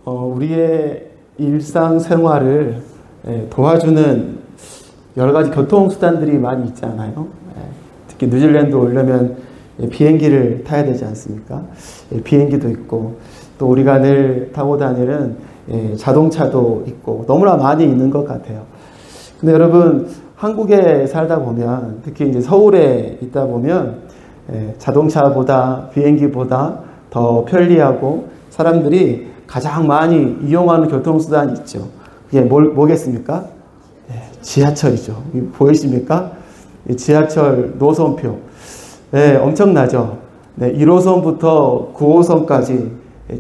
우리의 일상생활을 도와주는 여러 가지 교통수단들이 많이 있잖아요. 특히 뉴질랜드 오려면 비행기를 타야 되지 않습니까? 비행기도 있고, 또 우리가 늘 타고 다니는 자동차도 있고, 너무나 많이 있는 것 같아요. 근데 여러분, 한국에 살다 보면, 특히 이제 서울에 있다 보면, 자동차보다 비행기보다 더 편리하고 사람들이 가장 많이 이용하는 교통수단이 있죠. 그게 뭐겠습니까? 지하철이죠. 보이십니까? 지하철 노선표. 엄청나죠. 1호선부터 9호선까지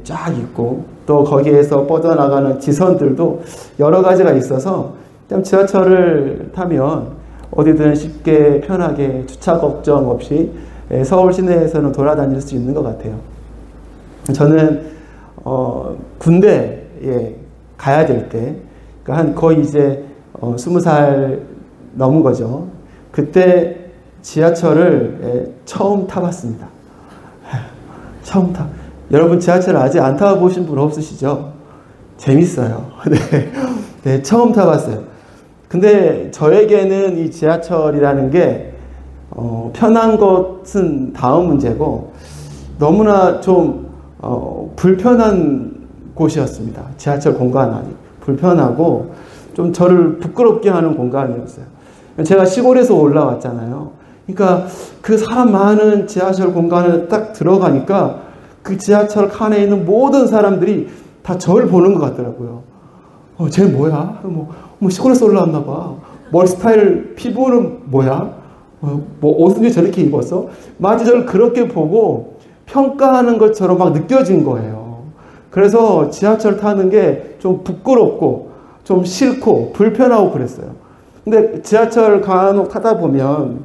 쫙 있고, 또 거기에서 뻗어나가는 지선들도 여러 가지가 있어서 지하철을 타면 어디든 쉽게 편하게 주차 걱정 없이 서울 시내에서는 돌아다닐 수 있는 것 같아요. 저는 군대에 가야 될 때, 그러니까 거의 이제 20살 넘은 거죠. 그때 지하철을 처음 타봤습니다. 여러분 지하철 아직 안 타보신 분 없으시죠? 재밌어요. 네, 처음 타봤어요. 근데 저에게는 이 지하철이라는 게 편한 것은 다음 문제고, 너무나 좀 불편한 곳이었습니다. 지하철 공간이 불편하고 좀 저를 부끄럽게 하는 공간이었어요. 제가 시골에서 올라왔잖아요. 그러니까 그 사람 많은 지하철 공간에 딱 들어가니까 그 지하철 칸에 있는 모든 사람들이 다 저를 보는 것 같더라고요. 쟤 뭐야? 뭐 시골에서 올라왔나 봐. 머리 스타일, 피부는 뭐야? 뭐 옷은 왜 저렇게 입었어? 마치 저를 그렇게 보고 평가하는 것처럼 막 느껴진 거예요. 그래서 지하철 타는 게 좀 부끄럽고 좀 싫고 불편하고 그랬어요. 근데 지하철 간혹 타다 보면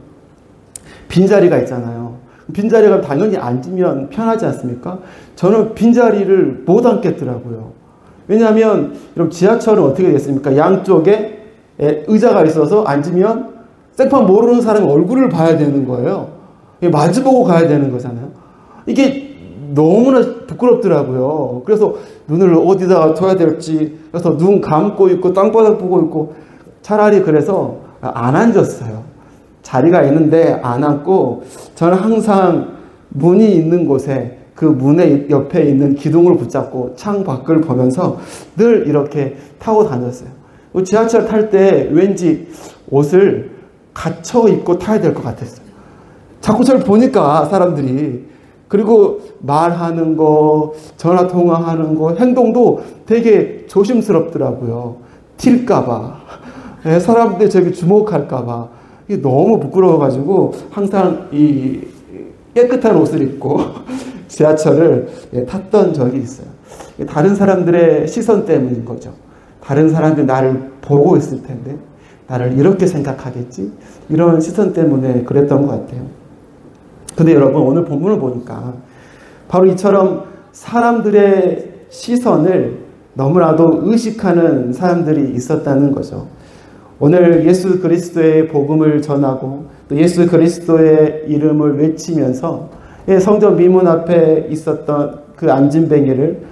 빈자리가 있잖아요. 빈자리가 당연히 앉으면 편하지 않습니까? 저는 빈자리를 못 앉겠더라고요. 왜냐하면 여러분 지하철은 어떻게 됐습니까? 양쪽에 의자가 있어서 앉으면 생판 모르는 사람의 얼굴을 봐야 되는 거예요. 마주보고 가야 되는 거잖아요. 이게 너무나 부끄럽더라고요. 그래서 눈을 어디다가 둬야 될지, 그래서 눈 감고 있고 땅바닥 보고 있고, 차라리 그래서 안 앉았어요. 자리가 있는데 안 앉고, 저는 항상 문이 있는 곳에 그 문의 옆에 있는 기둥을 붙잡고 창 밖을 보면서 늘 이렇게 타고 다녔어요. 지하철 탈 때 왠지 옷을 갖춰 입고 타야 될 것 같았어요. 자꾸 저를 보니까 사람들이. 그리고 말하는 거, 전화 통화하는 거, 행동도 되게 조심스럽더라고요. 튈까봐. 사람들이 저기 주목할까봐. 이게 너무 부끄러워가지고 항상 이 깨끗한 옷을 입고 지하철을 탔던 적이 있어요. 다른 사람들의 시선 때문인 거죠. 다른 사람들이 나를 보고 있을 텐데 나를 이렇게 생각하겠지? 이런 시선 때문에 그랬던 것 같아요. 근데 여러분, 오늘 본문을 보니까 바로 이처럼 사람들의 시선을 너무나도 의식하는 사람들이 있었다는 거죠. 오늘 예수 그리스도의 복음을 전하고 또 예수 그리스도의 이름을 외치면서 성전 미문 앞에 있었던 그 안진뱅이를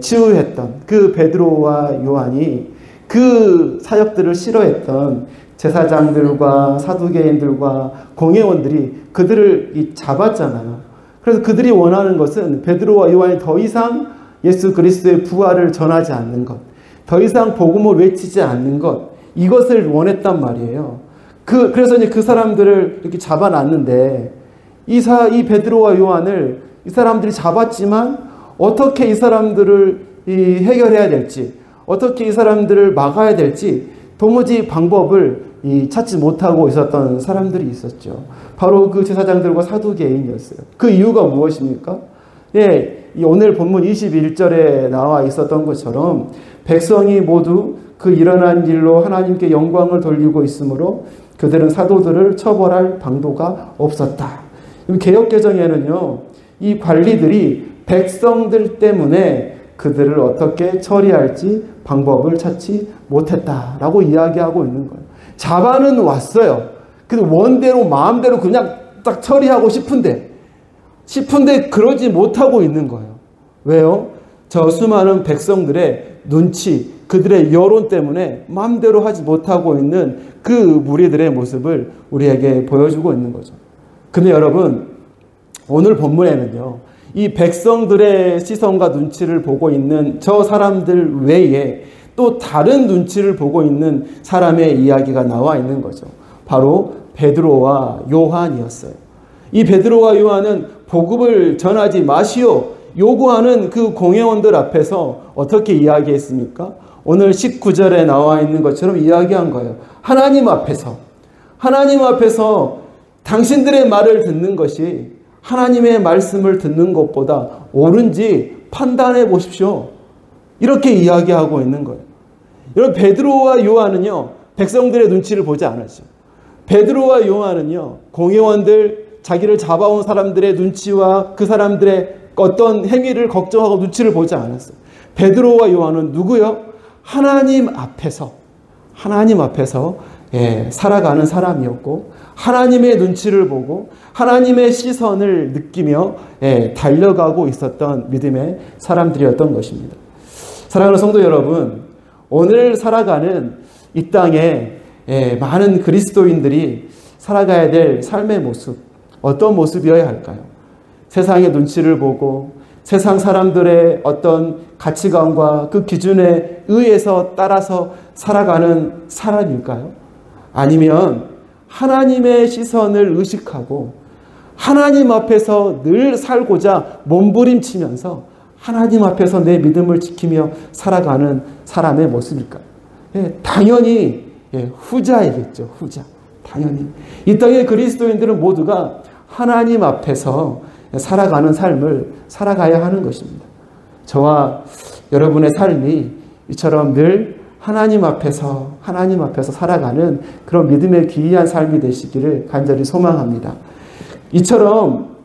치유했던 그 베드로와 요한이 그 사역들을 싫어했던 제사장들과 사두개인들과 공회원들이 그들을 잡았잖아요. 그래서 그들이 원하는 것은 베드로와 요한이 더 이상 예수 그리스도의 부활을 전하지 않는 것, 더 이상 복음을 외치지 않는 것, 이것을 원했단 말이에요. 그래서 이제 그 사람들을 이렇게 잡아놨는데 이 베드로와 요한을 이 사람들이 잡았지만 어떻게 이 사람들을 해결해야 될지, 어떻게 이 사람들을 막아야 될지 도무지 방법을 찾지 못하고 있었던 사람들이 있었죠. 바로 그 제사장들과 사두개인이었어요. 그 이유가 무엇입니까? 오늘 본문 21절에 나와 있었던 것처럼 백성이 모두 그 일어난 일로 하나님께 영광을 돌리고 있으므로 그들은 사도들을 처벌할 방도가 없었다. 개역개정에는요, 이 관리들이 백성들 때문에 그들을 어떻게 처리할지 방법을 찾지 못했다라고 이야기하고 있는 거예요. 잡아는 왔어요. 근데 원대로 마음대로 그냥 딱 처리하고 싶은데 그러지 못하고 있는 거예요. 왜요? 저 수많은 백성들의 눈치, 그들의 여론 때문에 마음대로 하지 못하고 있는 그 무리들의 모습을 우리에게 보여주고 있는 거죠. 근데 여러분, 오늘 본문에는요, 이 백성들의 시선과 눈치를 보고 있는 저 사람들 외에 또 다른 눈치를 보고 있는 사람의 이야기가 나와 있는 거죠. 바로 베드로와 요한이었어요. 이 베드로와 요한은 복음을 전하지 마시오 요구하는 그 공회원들 앞에서 어떻게 이야기했습니까? 오늘 19절에 나와 있는 것처럼 이야기한 거예요. 하나님 앞에서 당신들의 말을 듣는 것이 하나님의 말씀을 듣는 것보다 옳은지 판단해 보십시오. 이렇게 이야기하고 있는 거예요. 여러분, 베드로와 요한은요, 백성들의 눈치를 보지 않았죠. 베드로와 요한은요, 공회원들, 자기를 잡아온 사람들의 눈치와 그 사람들의 어떤 행위를 걱정하고 눈치를 보지 않았어요. 베드로와 요한은 누구요? 하나님 앞에서 살아가는 사람이었고, 하나님의 눈치를 보고 하나님의 시선을 느끼며 달려가고 있었던 믿음의 사람들이었던 것입니다. 사랑하는 성도 여러분, 오늘 살아가는 이 땅에 많은 그리스도인들이 살아가야 될 삶의 모습, 어떤 모습이어야 할까요? 세상의 눈치를 보고 세상 사람들의 어떤 가치관과 그 기준에 의해서 따라서 살아가는 사람일까요? 아니면 하나님의 시선을 의식하고 하나님 앞에서 늘 살고자 몸부림치면서 하나님 앞에서 내 믿음을 지키며 살아가는 사람의 모습일까요? 당연히 후자이겠죠. 후자. 당연히. 이 땅의 그리스도인들은 모두가 하나님 앞에서 살아가는 삶을 살아가야 하는 것입니다. 저와 여러분의 삶이 이처럼 늘 하나님 앞에서 살아가는 그런 믿음의 귀한 삶이 되시기를 간절히 소망합니다. 이처럼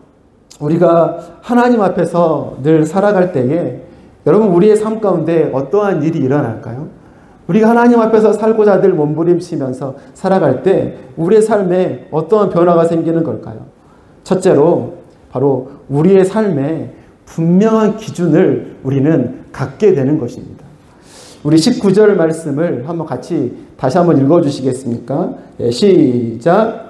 우리가 하나님 앞에서 늘 살아갈 때에 여러분, 우리의 삶 가운데 어떠한 일이 일어날까요? 우리가 하나님 앞에서 살고자 늘 몸부림치면서 살아갈 때 우리의 삶에 어떠한 변화가 생기는 걸까요? 첫째로 바로 우리의 삶에 분명한 기준을 우리는 갖게 되는 것입니다. 우리 19절 말씀을 한번 같이 다시 한번 읽어주시겠습니까? 시작.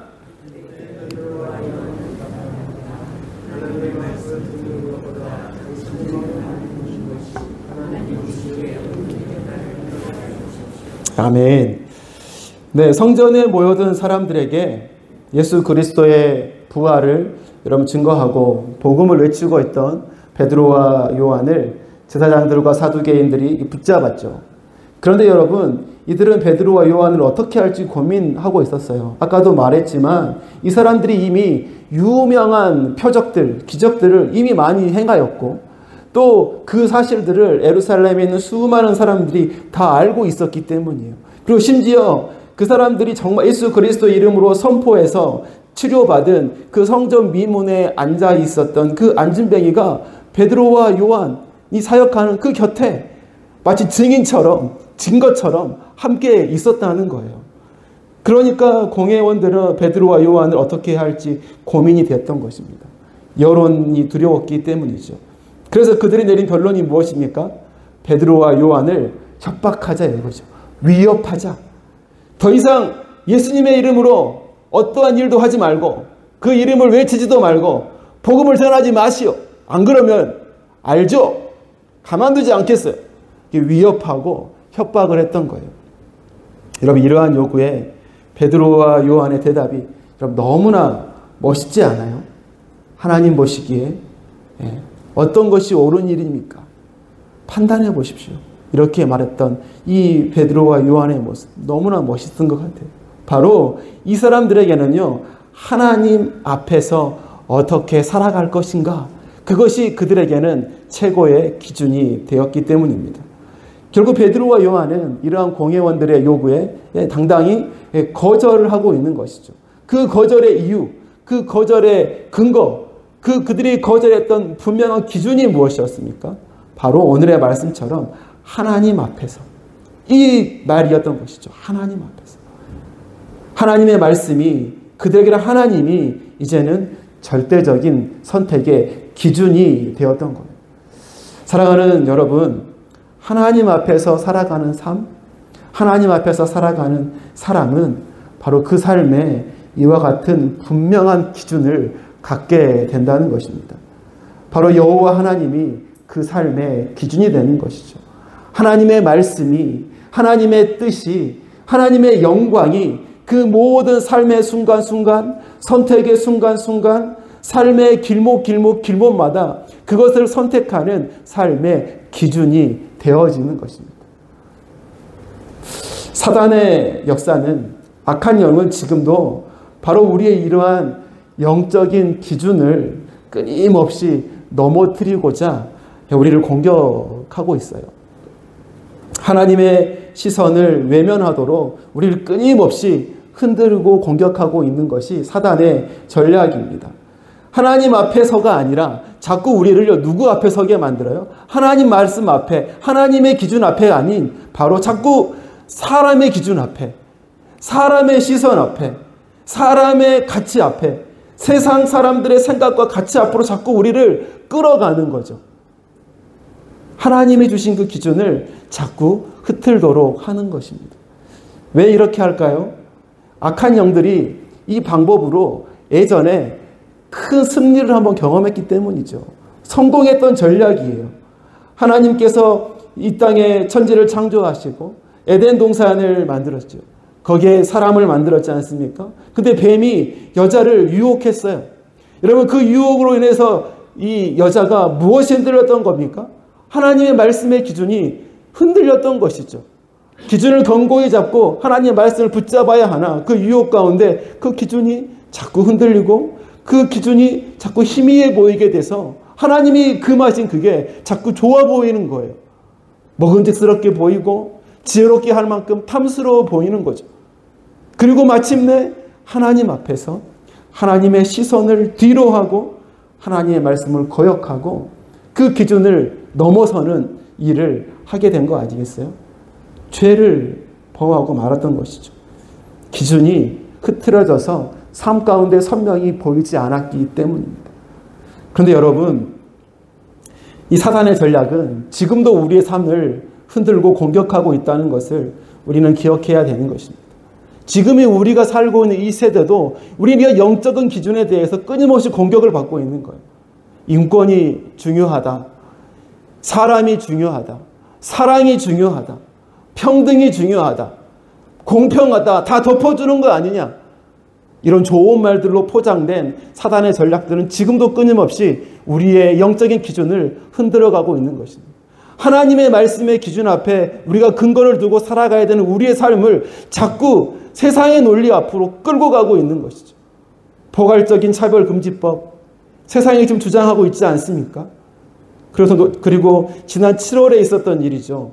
아멘. 네, 성전에 모여든 사람들에게 예수 그리스도의 부활을 여러분 증거하고 복음을 외치고 있던 베드로와 요한을 제사장들과 사두개인들이 붙잡았죠. 그런데 여러분, 이들은 베드로와 요한을 어떻게 할지 고민하고 있었어요. 아까도 말했지만 이 사람들이 이미 유명한 표적들, 기적들을 이미 많이 행하였고 또 그 사실들을 예루살렘에 있는 수많은 사람들이 다 알고 있었기 때문이에요. 그리고 심지어 그 사람들이 정말 예수 그리스도 이름으로 선포해서 치료받은 그 성전 미문에 앉아 있었던 그 안진뱅이가 베드로와 요한이 사역하는 그 곁에 마치 증거처럼 함께 있었다는 거예요. 그러니까 공회원들은 베드로와 요한을 어떻게 할지 고민이 됐던 것입니다. 여론이 두려웠기 때문이죠. 그래서 그들이 내린 결론이 무엇입니까? 베드로와 요한을 협박하자 이거죠. 위협하자. 더 이상 예수님의 이름으로 어떠한 일도 하지 말고 그 이름을 외치지도 말고 복음을 전하지 마시오. 안 그러면 알죠? 가만두지 않겠어요. 위협하고 협박을 했던 거예요. 여러분, 이러한 요구에 베드로와 요한의 대답이 여러분 너무나 멋있지 않아요? 하나님 보시기에 어떤 것이 옳은 일입니까? 판단해 보십시오. 이렇게 말했던 이 베드로와 요한의 모습 너무나 멋있은 것 같아요. 바로 이 사람들에게는요, 하나님 앞에서 어떻게 살아갈 것인가, 그것이 그들에게는 최고의 기준이 되었기 때문입니다. 결국 베드로와 요한은 이러한 공회원들의 요구에 당당히 거절을 하고 있는 것이죠. 그 거절의 이유, 그 거절의 근거, 그들이 거절했던 분명한 기준이 무엇이었습니까? 바로 오늘의 말씀처럼 하나님 앞에서, 이 말이었던 것이죠. 하나님 앞에서. 하나님의 말씀이, 그들에게는 하나님이 이제는 절대적인 선택의 기준이 되었던 거예요. 사랑하는 여러분, 하나님 앞에서 살아가는 삶, 하나님 앞에서 살아가는 사람은 바로 그 삶에 이와 같은 분명한 기준을 갖게 된다는 것입니다. 바로 여호와 하나님이 그 삶의 기준이 되는 것이죠. 하나님의 말씀이, 하나님의 뜻이, 하나님의 영광이 그 모든 삶의 순간순간, 선택의 순간순간, 삶의 길목마다 그것을 선택하는 삶의 기준이 되어지는 것입니다. 사단의 역사는, 악한 영은 지금도 바로 우리의 이러한 영적인 기준을 끊임없이 넘어뜨리고자 우리를 공격하고 있어요. 하나님의 시선을 외면하도록 우리를 끊임없이 흔들고 공격하고 있는 것이 사단의 전략입니다. 하나님 앞에 서가 아니라 자꾸 우리를 누구 앞에 서게 만들어요? 하나님 말씀 앞에, 하나님의 기준 앞에 아닌 바로 자꾸 사람의 기준 앞에, 사람의 시선 앞에, 사람의 가치 앞에, 세상 사람들의 생각과 가치 앞으로 자꾸 우리를 끌어가는 거죠. 하나님이 주신 그 기준을 자꾸 흐틀도록 하는 것입니다. 왜 이렇게 할까요? 악한 영들이 이 방법으로 예전에 큰 승리를 한번 경험했기 때문이죠. 성공했던 전략이에요. 하나님께서 이 땅에 천지를 창조하시고 에덴 동산을 만들었죠. 거기에 사람을 만들었지 않습니까? 근데 뱀이 여자를 유혹했어요. 여러분, 그 유혹으로 인해서 이 여자가 무엇이 흔들렸던 겁니까? 하나님의 말씀의 기준이 흔들렸던 것이죠. 기준을 견고히 잡고 하나님의 말씀을 붙잡아야 하나 그 유혹 가운데 그 기준이 자꾸 흔들리고 그 기준이 자꾸 희미해 보이게 돼서 하나님이 금하신 그게 자꾸 좋아 보이는 거예요. 먹음직스럽게 보이고 지혜롭게 할 만큼 탐스러워 보이는 거죠. 그리고 마침내 하나님 앞에서 하나님의 시선을 뒤로 하고 하나님의 말씀을 거역하고 그 기준을 넘어서는 일을 하게 된 거 아니겠어요? 죄를 범하고 말았던 것이죠. 기준이 흐트러져서 삶 가운데 선명히 보이지 않았기 때문입니다. 그런데 여러분, 이 사단의 전략은 지금도 우리의 삶을 흔들고 공격하고 있다는 것을 우리는 기억해야 되는 것입니다. 지금의 우리가 살고 있는 이 세대도 우리가 영적인 기준에 대해서 끊임없이 공격을 받고 있는 거예요. 인권이 중요하다. 사람이 중요하다. 사랑이 중요하다. 평등이 중요하다. 공평하다. 다 덮어주는 거 아니냐. 이런 좋은 말들로 포장된 사단의 전략들은 지금도 끊임없이 우리의 영적인 기준을 흔들어가고 있는 것입니다. 하나님의 말씀의 기준 앞에 우리가 근거를 두고 살아가야 되는 우리의 삶을 자꾸 세상의 논리 앞으로 끌고 가고 있는 것이죠. 포괄적인 차별금지법, 세상이 지금 주장하고 있지 않습니까? 그리고 지난 7월에 있었던 일이죠.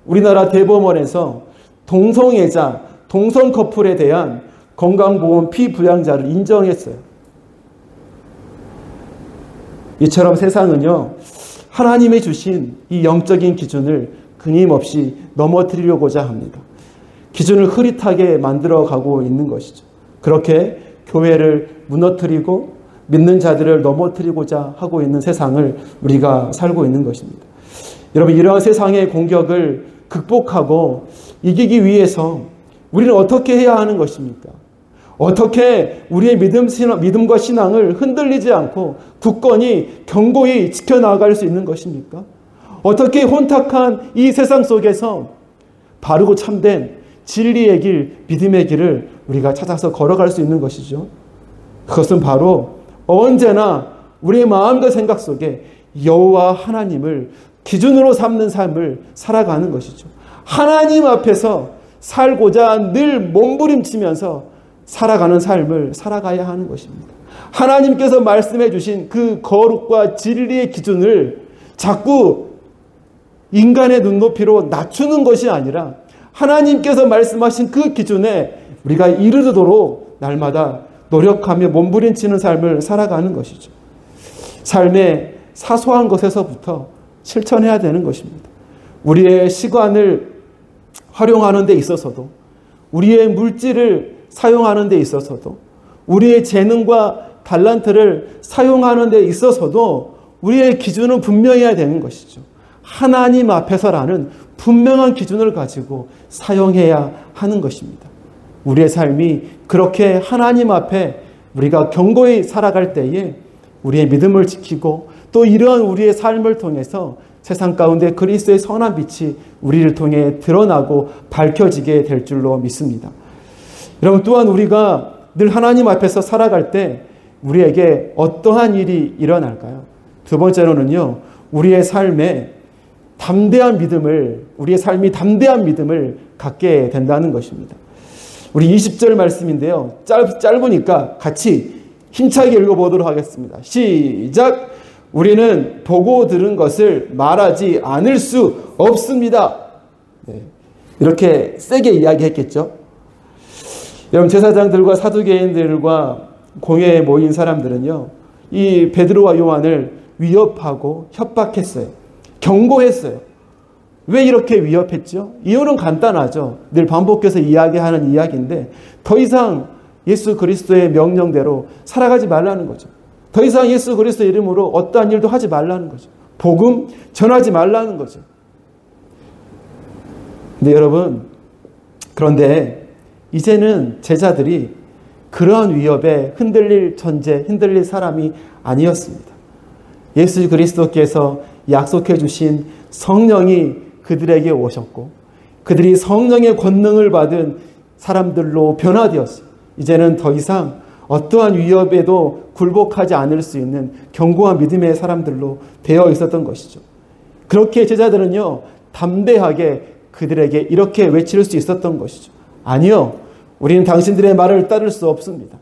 우리나라 대법원에서 동성애자, 동성 커플에 대한 건강보험 피부양자를 인정했어요. 이처럼 세상은요, 하나님이 주신 이 영적인 기준을 끊임없이 넘어뜨리려고자 합니다. 기준을 흐릿하게 만들어가고 있는 것이죠. 그렇게 교회를 무너뜨리고 믿는 자들을 넘어뜨리고자 하고 있는 세상을 우리가 살고 있는 것입니다. 여러분, 이러한 세상의 공격을 극복하고 이기기 위해서 우리는 어떻게 해야 하는 것입니까? 어떻게 우리의 믿음과 신앙을 흔들리지 않고 굳건히 견고히 지켜나갈 수 있는 것입니까? 어떻게 혼탁한 이 세상 속에서 바르고 참된 진리의 길, 믿음의 길을 우리가 찾아서 걸어갈 수 있는 것이죠. 그것은 바로 언제나 우리의 마음과 생각 속에 여호와 하나님을 기준으로 삼는 삶을 살아가는 것이죠. 하나님 앞에서 살고자 늘 몸부림치면서 살아가는 삶을 살아가야 하는 것입니다. 하나님께서 말씀해 주신 그 거룩과 진리의 기준을 자꾸 인간의 눈높이로 낮추는 것이 아니라 하나님께서 말씀하신 그 기준에 우리가 이르도록 날마다 노력하며 몸부림치는 삶을 살아가는 것이죠. 삶의 사소한 것에서부터 실천해야 되는 것입니다. 우리의 시간을 활용하는 데 있어서도, 우리의 물질을 사용하는 데 있어서도, 우리의 재능과 달란트를 사용하는 데 있어서도 우리의 기준은 분명해야 되는 것이죠. 하나님 앞에서라는 분명한 기준을 가지고 사용해야 하는 것입니다. 우리의 삶이 그렇게 하나님 앞에 우리가 견고히 살아갈 때에 우리의 믿음을 지키고 또 이러한 우리의 삶을 통해서 세상 가운데 그리스도의 선한 빛이 우리를 통해 드러나고 밝혀지게 될 줄로 믿습니다. 여러분, 또한 우리가 늘 하나님 앞에서 살아갈 때 우리에게 어떠한 일이 일어날까요? 두 번째로는요, 우리의 삶이 담대한 믿음을 갖게 된다는 것입니다. 우리 20절 말씀인데요. 짧으니까 같이 힘차게 읽어보도록 하겠습니다. 시작! 우리는 보고 들은 것을 말하지 않을 수 없습니다. 네, 이렇게 세게 이야기했겠죠. 여러분, 제사장들과 사두개인들과 공회에 모인 사람들은요, 이 베드로와 요한을 위협하고 협박했어요. 경고했어요. 왜 이렇게 위협했죠? 이유는 간단하죠. 늘 반복해서 이야기하는 이야기인데 더 이상 예수 그리스도의 명령대로 살아가지 말라는 거죠. 더 이상 예수 그리스도 이름으로 어떠한 일도 하지 말라는 거죠. 복음 전하지 말라는 거죠. 근데 여러분, 그런데 이제는 제자들이 그러한 위협에 흔들릴 사람이 아니었습니다. 예수 그리스도께서 약속해 주신 성령이 그들에게 오셨고 그들이 성령의 권능을 받은 사람들로 변화되었어요. 이제는 더 이상 어떠한 위협에도 굴복하지 않을 수 있는 견고한 믿음의 사람들로 되어 있었던 것이죠. 그렇게 제자들은요, 담대하게 그들에게 이렇게 외칠 수 있었던 것이죠. 아니요, 우리는 당신들의 말을 따를 수 없습니다.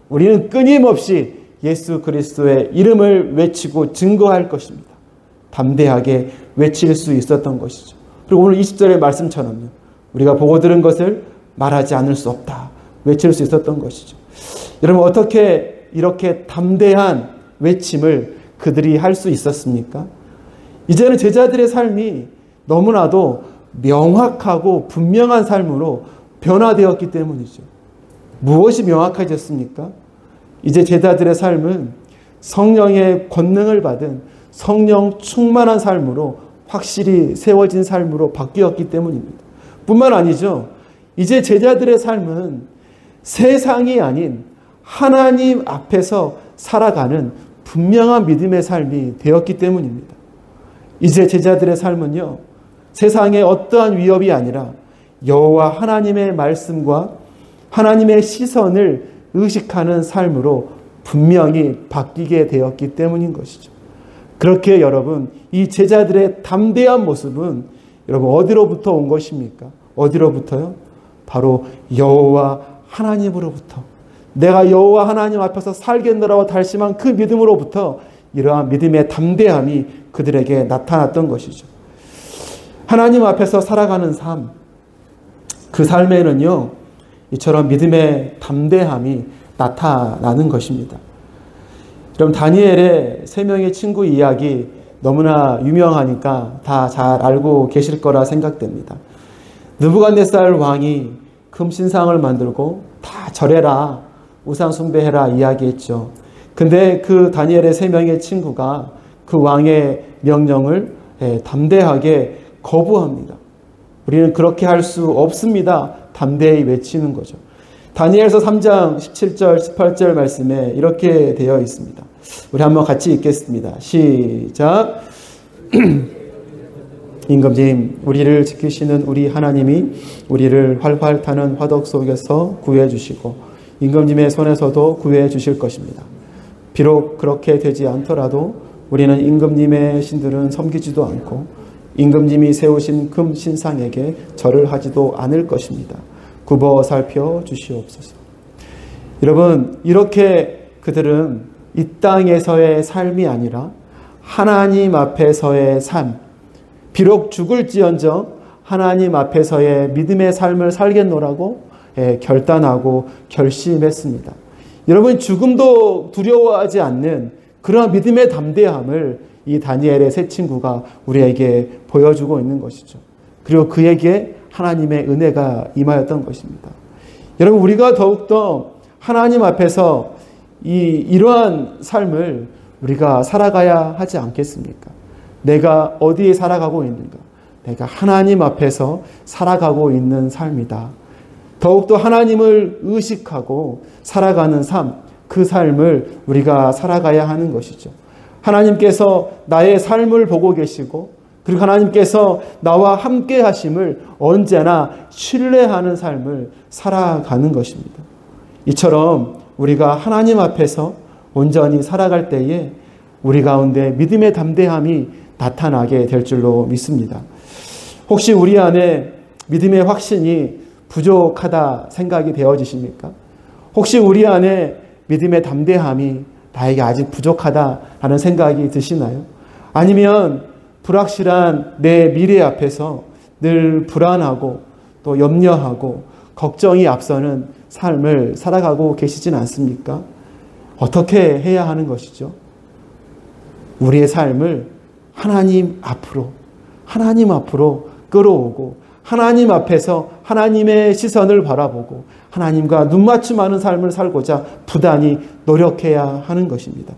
우리는 끊임없이 예수 그리스도의 이름을 외치고 증거할 것입니다. 담대하게 외칠 수 있었던 것이죠. 그리고 오늘 20절의 말씀처럼요, 우리가 보고 들은 것을 말하지 않을 수 없다, 외칠 수 있었던 것이죠. 여러분, 어떻게 이렇게 담대한 외침을 그들이 할 수 있었습니까? 이제는 제자들의 삶이 너무나도 명확하고 분명한 삶으로 변화되었기 때문이죠. 무엇이 명확해졌습니까? 이제 제자들의 삶은 성령의 권능을 받은 성령 충만한 삶으로 확실히 세워진 삶으로 바뀌었기 때문입니다. 뿐만 아니죠. 이제 제자들의 삶은 세상이 아닌 하나님 앞에서 살아가는 분명한 믿음의 삶이 되었기 때문입니다. 이제 제자들의 삶은요, 세상의 어떠한 위협이 아니라 여호와 하나님의 말씀과 하나님의 시선을 의식하는 삶으로 분명히 바뀌게 되었기 때문인 것이죠. 그렇게 여러분, 이 제자들의 담대한 모습은 여러분 어디로부터 온 것입니까? 어디로부터요? 바로 여호와 하나님으로부터, 내가 여호와 하나님 앞에서 살겠노라고 달심한 그 믿음으로부터 이러한 믿음의 담대함이 그들에게 나타났던 것이죠. 하나님 앞에서 살아가는 삶, 그 삶에는요, 이처럼 믿음의 담대함이 나타나는 것입니다. 그럼 다니엘의 3명의 친구 이야기 너무나 유명하니까 다 잘 알고 계실 거라 생각됩니다. 느부갓네살 왕이 금신상을 만들고 다 절해라, 우상 숭배해라 이야기했죠. 근데 그 다니엘의 3명의 친구가 그 왕의 명령을 담대하게 거부합니다. 우리는 그렇게 할 수 없습니다. 담대히 외치는 거죠. 다니엘서 3장 17절 18절 말씀에 이렇게 되어 있습니다. 우리 한번 같이 읽겠습니다. 시작. 임금님, 우리를 지키시는 우리 하나님이 우리를 활활 타는 화덕 속에서 구해 주시고 임금님의 손에서도 구해 주실 것입니다. 비록 그렇게 되지 않더라도 우리는 임금님의 신들은 섬기지도 않고 임금님이 세우신 금 신상에게 절을 하지도 않을 것입니다. 굽어 살펴 주시옵소서. 여러분, 이렇게 그들은 이 땅에서의 삶이 아니라 하나님 앞에서의 삶, 비록 죽을지언정 하나님 앞에서의 믿음의 삶을 살겠노라고 결단하고 결심했습니다. 여러분, 죽음도 두려워하지 않는 그러한 믿음의 담대함을 이 다니엘의 세 친구가 우리에게 보여주고 있는 것이죠. 그리고 그에게 하나님의 은혜가 임하였던 것입니다. 여러분, 우리가 더욱더 하나님 앞에서 이러한 삶을 우리가 살아가야 하지 않겠습니까? 내가 어디에 살아가고 있는가? 내가 하나님 앞에서 살아가고 있는 삶이다. 더욱더 하나님을 의식하고 살아가는 삶, 그 삶을 우리가 살아가야 하는 것이죠. 하나님께서 나의 삶을 보고 계시고, 그리고 하나님께서 나와 함께 하심을 언제나 신뢰하는 삶을 살아가는 것입니다. 이처럼 우리가 하나님 앞에서 온전히 살아갈 때에 우리 가운데 믿음의 담대함이 나타나게 될 줄로 믿습니다. 혹시 우리 안에 믿음의 확신이 부족하다 생각이 되어지십니까? 혹시 우리 안에 믿음의 담대함이 나에게 아직 부족하다라는 생각이 드시나요? 아니면 불확실한 내 미래 앞에서 늘 불안하고 또 염려하고 걱정이 앞서는 삶을 살아가고 계시진 않습니까? 어떻게 해야 하는 것이죠? 우리의 삶을 하나님 앞으로 끌어오고 하나님 앞에서 하나님의 시선을 바라보고 하나님과 눈맞춤하는 삶을 살고자 부단히 노력해야 하는 것입니다.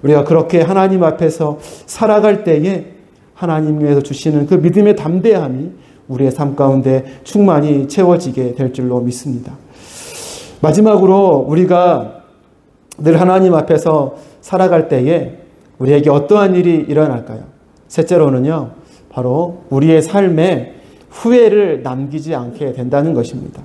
우리가 그렇게 하나님 앞에서 살아갈 때에 하나님께서 주시는 그 믿음의 담대함이 우리의 삶 가운데 충만히 채워지게 될 줄로 믿습니다. 마지막으로 우리가 늘 하나님 앞에서 살아갈 때에 우리에게 어떠한 일이 일어날까요? 셋째로는요, 바로 우리의 삶에 후회를 남기지 않게 된다는 것입니다.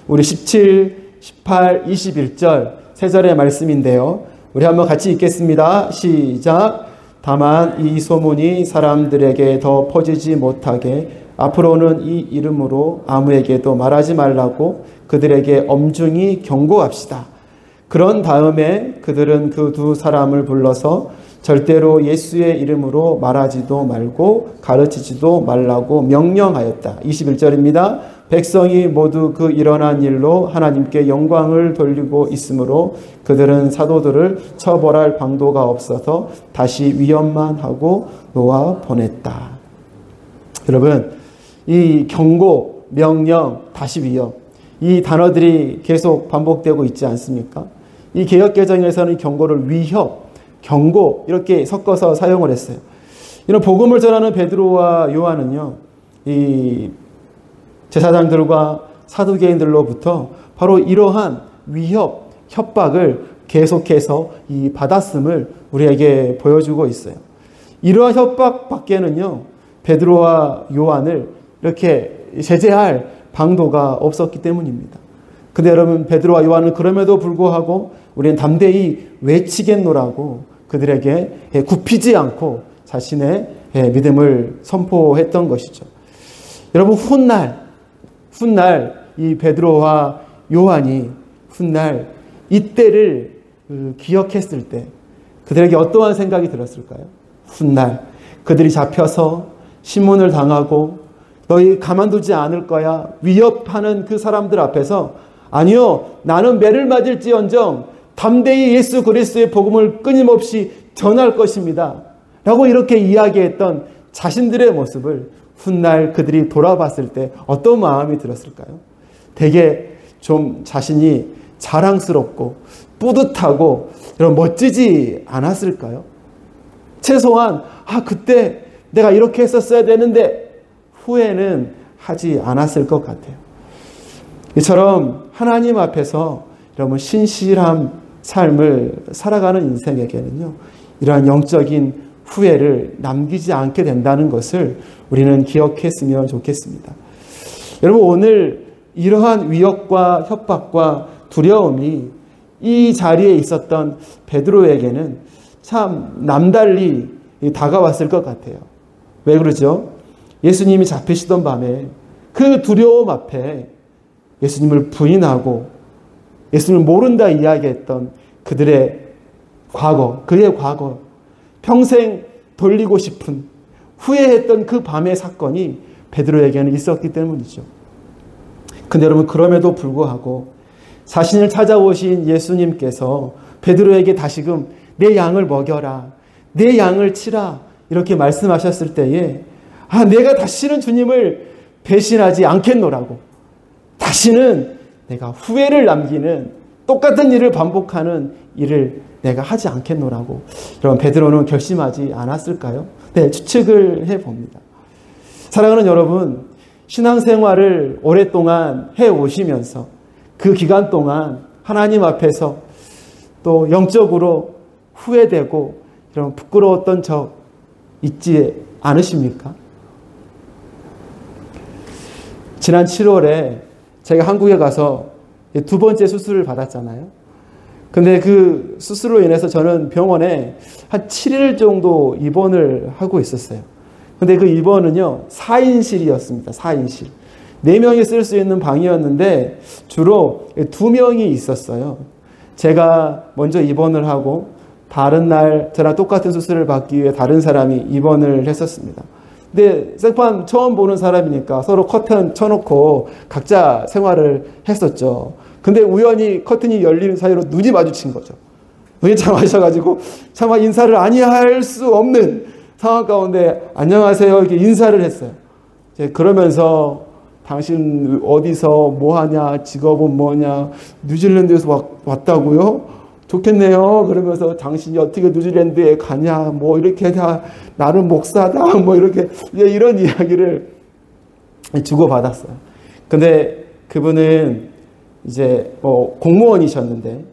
우리 17, 18, 21절 세 절의 말씀인데요. 우리 한번 같이 읽겠습니다. 시작. 다만 이 소문이 사람들에게 더 퍼지지 못하게 앞으로는 이 이름으로 아무에게도 말하지 말라고 그들에게 엄중히 경고합시다. 그런 다음에 그들은 그 두 사람을 불러서 절대로 예수의 이름으로 말하지도 말고 가르치지도 말라고 명령하였다. 21절입니다. 백성이 모두 그 일어난 일로 하나님께 영광을 돌리고 있으므로 그들은 사도들을 처벌할 방도가 없어서 다시 위협만 하고 놓아 보냈다. 여러분, 이 경고, 명령, 다시 위협, 이 단어들이 계속 반복되고 있지 않습니까? 이 개역개정에서는 경고를 위협, 경고 이렇게 섞어서 사용을 했어요. 이런 복음을 전하는 베드로와 요한은요, 이 제사장들과 사두개인들로부터 바로 이러한 위협, 협박을 계속해서 이 받았음을 우리에게 보여주고 있어요. 이러한 협박 밖에는요, 베드로와 요한을 이렇게 제재할 방도가 없었기 때문입니다. 근데 여러분, 베드로와 요한은 그럼에도 불구하고 우리는 담대히 외치겠노라고 그들에게 굽히지 않고 자신의 믿음을 선포했던 것이죠. 여러분, 훗날 이 베드로와 요한이 훗날 이때를 기억했을 때 그들에게 어떠한 생각이 들었을까요? 훗날 그들이 잡혀서 신문을 당하고 너희 가만두지 않을 거야 위협하는 그 사람들 앞에서 아니요, 나는 매를 맞을지언정 담대히 예수 그리스도의 복음을 끊임없이 전할 것입니다 라고 이렇게 이야기했던 자신들의 모습을 훗날 그들이 돌아봤을 때 어떤 마음이 들었을까요? 되게 좀 자신이 자랑스럽고 뿌듯하고 이런 멋지지 않았을까요? 최소한 그때 내가 이렇게 했었어야 되는데 후회는 하지 않았을 것 같아요. 이처럼 하나님 앞에서 여러분 신실한 삶을 살아가는 인생에게는요, 이러한 영적인 후회를 남기지 않게 된다는 것을 우리는 기억했으면 좋겠습니다. 여러분, 오늘 이러한 위협과 협박과 두려움이 이 자리에 있었던 베드로에게는 참 남달리 다가왔을 것 같아요. 왜 그러죠? 예수님이 잡히시던 밤에 그 두려움 앞에 예수님을 부인하고 예수님을 모른다 이야기했던 그들의 과거, 그의 과거, 평생 돌리고 싶은 후회했던 그 밤의 사건이 베드로에게는 있었기 때문이죠. 근데 여러분, 그럼에도 불구하고 자신을 찾아오신 예수님께서 베드로에게 다시금 내 양을 먹여라, 내 양을 치라 이렇게 말씀하셨을 때에 내가 다시는 주님을 배신하지 않겠노라고, 다시는 내가 후회를 남기는 똑같은 일을 반복하는 일을 내가 하지 않겠노라고 여러분, 베드로는 결심하지 않았을까요? 네, 추측을 해봅니다. 사랑하는 여러분, 신앙생활을 오랫동안 해오시면서 그 기간 동안 하나님 앞에서 또 영적으로 후회되고 이런 부끄러웠던 적 있지 않으십니까? 지난 7월에 제가 한국에 가서 두 번째 수술을 받았잖아요. 근데 그 수술로 인해서 저는 병원에 한 7일 정도 입원을 하고 있었어요. 근데 그 입원은요, 4인실이었습니다. 4인실. 4명이 쓸 수 있는 방이었는데 주로 2명이 있었어요. 제가 먼저 입원을 하고 다른 날 저랑 똑같은 수술을 받기 위해 다른 사람이 입원을 했었습니다. 근데 생판 처음 보는 사람이니까 서로 커튼 쳐놓고 각자 생활을 했었죠. 근데 우연히 커튼이 열리는 사이로 눈이 마주친 거죠. 눈이 참 하셔가지고 차마 인사를 아니할 수 없는 상황 가운데 안녕하세요 이렇게 인사를 했어요. 그러면서 당신 어디서 뭐하냐, 직업은 뭐냐, 뉴질랜드에서 왔다고요? 좋겠네요. 그러면서 당신이 어떻게 뉴질랜드에 가냐, 뭐 이렇게 다 나는 목사다, 뭐 이렇게 이런 이야기를 주고받았어요. 근데 그분은 이제 공무원이셨는데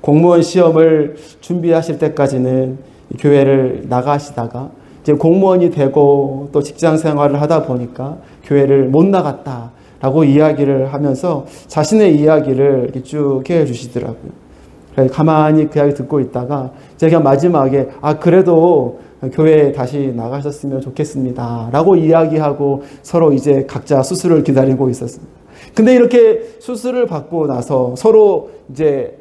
공무원 시험을 준비하실 때까지는 교회를 나가시다가 이제 공무원이 되고 또 직장 생활을 하다 보니까 교회를 못 나갔다라고 이야기를 하면서 자신의 이야기를 이렇게 쭉 해주시더라고요. 가만히 그 이야기 듣고 있다가 제가 마지막에 그래도 교회에 다시 나가셨으면 좋겠습니다 라고 이야기하고 서로 이제 각자 수술을 기다리고 있었습니다. 근데 이렇게 수술을 받고 나서 서로 이제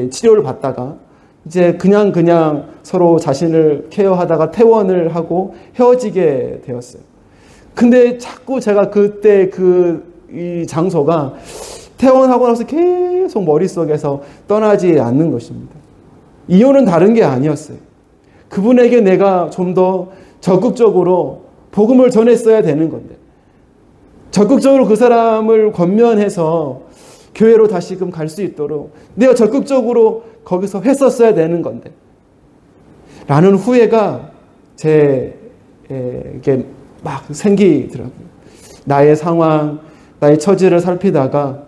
치료를 받다가 이제 그냥 서로 자신을 케어하다가 퇴원을 하고 헤어지게 되었어요. 근데 자꾸 제가 그때 이 장소가 퇴원하고 나서 계속 머릿속에서 떠나지 않는 것입니다. 이유는 다른 게 아니었어요. 그분에게 내가 좀 더 적극적으로 복음을 전했어야 되는 건데, 적극적으로 그 사람을 권면해서 교회로 다시금 갈 수 있도록 내가 적극적으로 거기서 했었어야 되는 건데 라는 후회가 제게 막 생기더라고요. 나의 상황, 나의 처지를 살피다가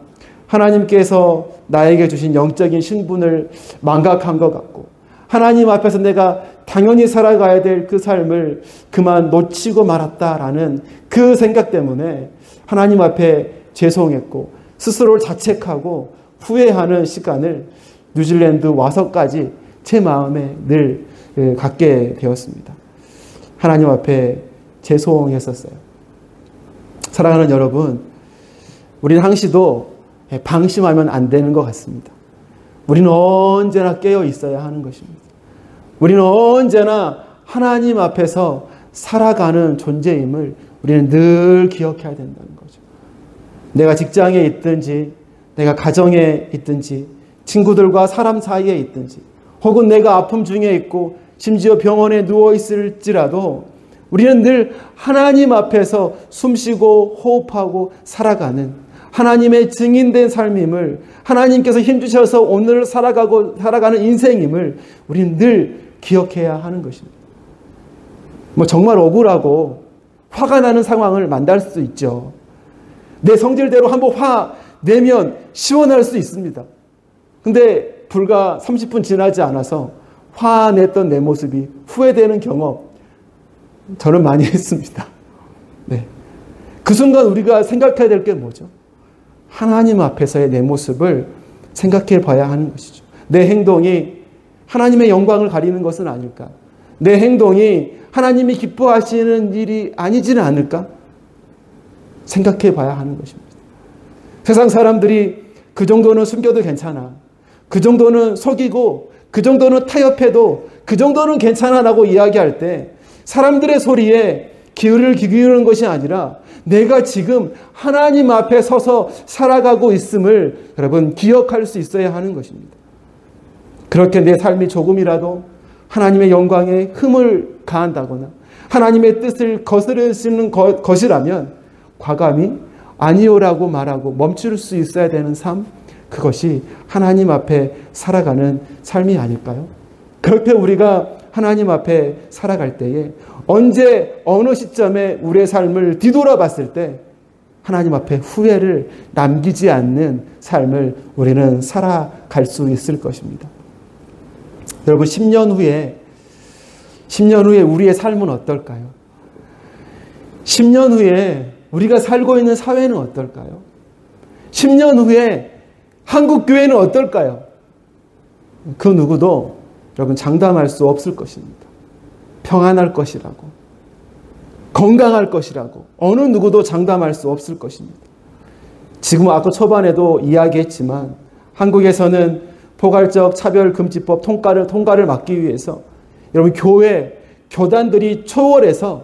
하나님께서 나에게 주신 영적인 신분을 망각한 것 같고 하나님 앞에서 내가 당연히 살아가야 될 그 삶을 그만 놓치고 말았다라는 그 생각 때문에 하나님 앞에 죄송했고 스스로를 자책하고 후회하는 시간을 뉴질랜드 와서까지 제 마음에 늘 갖게 되었습니다. 하나님 앞에 죄송했었어요. 사랑하는 여러분, 우리는 항시도 방심하면 안 되는 것 같습니다. 우리는 언제나 깨어 있어야 하는 것입니다. 우리는 언제나 하나님 앞에서 살아가는 존재임을 우리는 늘 기억해야 된다는 거죠. 내가 직장에 있든지 내가 가정에 있든지 친구들과 사람 사이에 있든지 혹은 내가 아픔 중에 있고 심지어 병원에 누워 있을지라도 우리는 늘 하나님 앞에서 숨쉬고 호흡하고 살아가는 하나님의 증인된 삶임을, 하나님께서 힘주셔서 오늘을 살아가는 인생임을 우리는 늘 기억해야 하는 것입니다. 정말 억울하고 화가 나는 상황을 만날 수 있죠. 내 성질대로 한번 화 내면 시원할 수 있습니다. 근데 불과 30분 지나지 않아서 화냈던 내 모습이 후회되는 경험 저는 많이 했습니다. 네. 그 순간 우리가 생각해야 될 게 뭐죠? 하나님 앞에서의 내 모습을 생각해 봐야 하는 것이죠. 내 행동이 하나님의 영광을 가리는 것은 아닐까? 내 행동이 하나님이 기뻐하시는 일이 아니지는 않을까? 생각해 봐야 하는 것입니다. 세상 사람들이 그 정도는 숨겨도 괜찮아, 그 정도는 속이고 그 정도는 타협해도 그 정도는 괜찮아라고 이야기할 때 사람들의 소리에 귀를 기울이는 것이 아니라 내가 지금 하나님 앞에 서서 살아가고 있음을 여러분 기억할 수 있어야 하는 것입니다. 그렇게 내 삶이 조금이라도 하나님의 영광에 흠을 가한다거나 하나님의 뜻을 거스르시는 것이라면 과감히 아니오라고 말하고 멈출 수 있어야 되는 삶, 그것이 하나님 앞에 살아가는 삶이 아닐까요? 그렇게 우리가 하나님 앞에 살아갈 때에 언제 어느 시점에 우리의 삶을 뒤돌아봤을 때 하나님 앞에 후회를 남기지 않는 삶을 우리는 살아갈 수 있을 것입니다. 여러분 10년 후에 우리의 삶은 어떨까요? 10년 후에 우리가 살고 있는 사회는 어떨까요? 10년 후에 한국 교회는 어떨까요? 그 누구도 여러분 장담할 수 없을 것입니다. 평안할 것이라고, 건강할 것이라고 어느 누구도 장담할 수 없을 것입니다. 지금 아까 초반에도 이야기했지만 한국에서는 포괄적 차별금지법 통과를 막기 위해서 여러분 교단들이 초월해서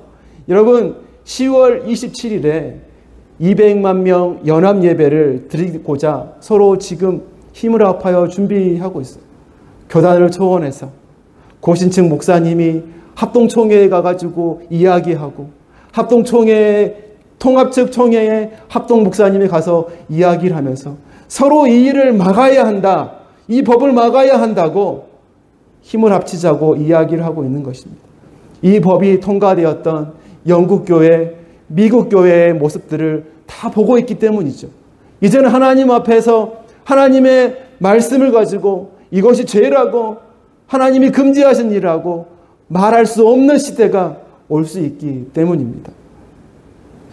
여러분 10월 27일에 200만 명 연합 예배를 드리고자 서로 지금 힘을 합하여 준비하고 있어요. 교단을 초원해서 고신층 목사님이 합동총회에 가가지고 이야기하고 통합측 총회에 합동 목사님이 가서 이야기를 하면서 서로 이 일을 막아야 한다. 이 법을 막아야 한다고 힘을 합치자고 이야기를 하고 있는 것입니다. 이 법이 통과되었던 영국 교회, 미국 교회의 모습들을 다 보고 있기 때문이죠. 이제는 하나님 앞에서 하나님의 말씀을 가지고 이것이 죄라고 하나님이 금지하신 일이라고 말할 수 없는 시대가 올 수 있기 때문입니다.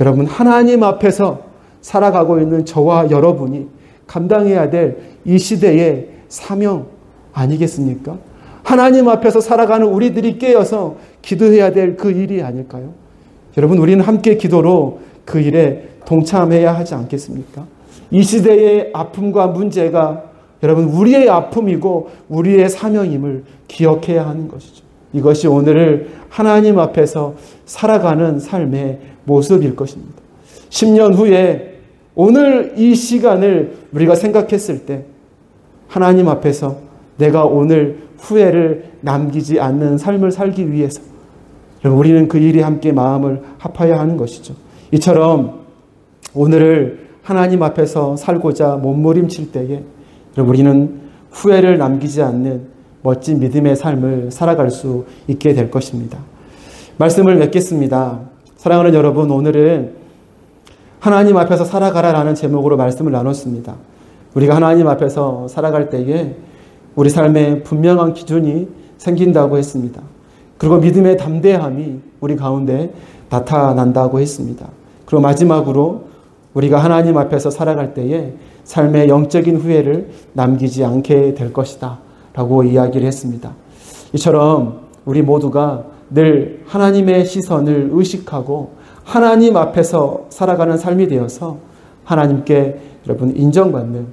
여러분 하나님 앞에서 살아가고 있는 저와 여러분이 감당해야 될 이 시대의 사명 아니겠습니까? 하나님 앞에서 살아가는 우리들이 깨어서 기도해야 될 그 일이 아닐까요? 여러분 우리는 함께 기도로 그 일에 동참해야 하지 않겠습니까? 이 시대의 아픔과 문제가 여러분 우리의 아픔이고 우리의 사명임을 기억해야 하는 것이죠. 이것이 오늘을 하나님 앞에서 살아가는 삶의 모습일 것입니다. 10년 후에 오늘 이 시간을 우리가 생각했을 때 하나님 앞에서 내가 오늘 후회를 남기지 않는 삶을 살기 위해서 우리는 그 일에 함께 마음을 합해야 하는 것이죠. 이처럼 오늘을 하나님 앞에서 살고자 몸부림칠 때에 우리는 후회를 남기지 않는 멋진 믿음의 삶을 살아갈 수 있게 될 것입니다. 말씀을 맺겠습니다. 사랑하는 여러분, 오늘은 하나님 앞에서 살아가라라는 제목으로 말씀을 나눴습니다. 우리가 하나님 앞에서 살아갈 때에 우리 삶에 분명한 기준이 생긴다고 했습니다. 그리고 믿음의 담대함이 우리 가운데 나타난다고 했습니다. 그리고 마지막으로 우리가 하나님 앞에서 살아갈 때에 삶의 영적인 후회를 남기지 않게 될 것이다 라고 이야기를 했습니다. 이처럼 우리 모두가 늘 하나님의 시선을 의식하고 하나님 앞에서 살아가는 삶이 되어서 하나님께 여러분 인정받는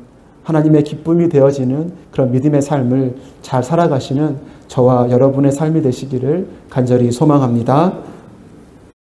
하나님의 기쁨이 되어지는 그런 믿음의 삶을 잘 살아가시는 저와 여러분의 삶이 되시기를 간절히 소망합니다.